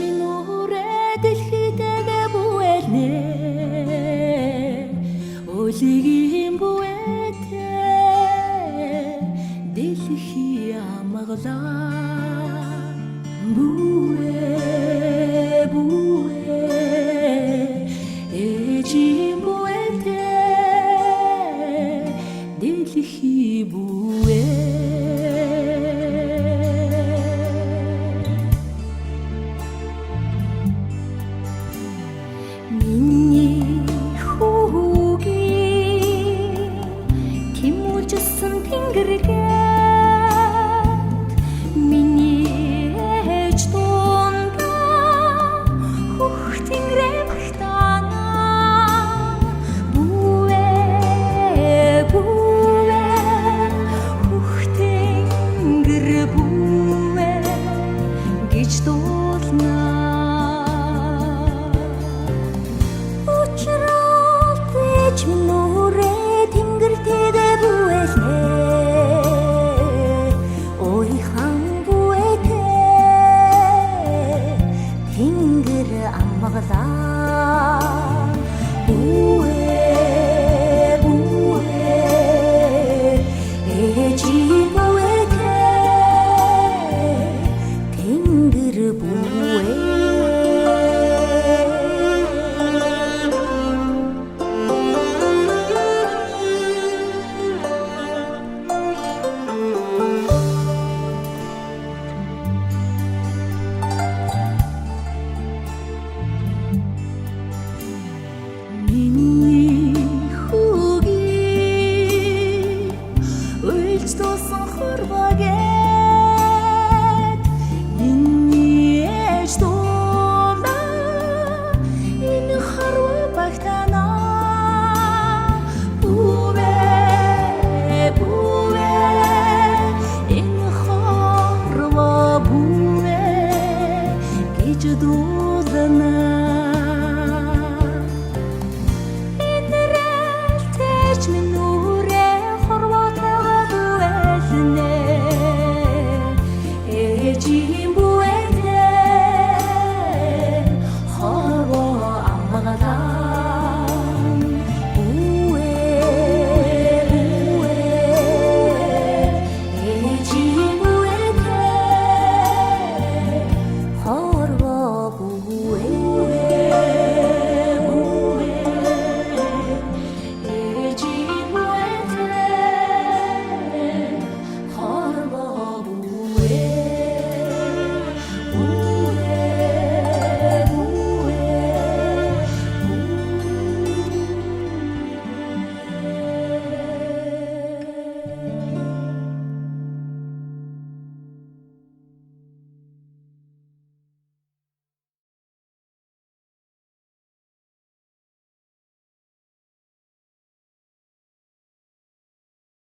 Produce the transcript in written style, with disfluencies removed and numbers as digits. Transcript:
минь дэлхийдээ бүэлнэ өлгийн бүэтэй дэлхий амгалаа бүэ бүэ ээжийн бүэтэй дэлхий бүэ миний хүүгийн тэмүүлжсэн тэнгэргээд миний ээж дундаа хөх тэнгэрээ багтаана бүэ бүэ хөх тэнгэр бүэ гэж дуулнаа минь тэнгэртэйдээ бүэлнэ ойхан бүэтэй тэнгэр амгалаа бүэ бүэ ээжийн бүэтэй тэнгэр бүэ Сон хорвогээд миний ээж дуулаа энэ харва багтана бүвэ бүвэ энэ харва бүвэ гэж дуулана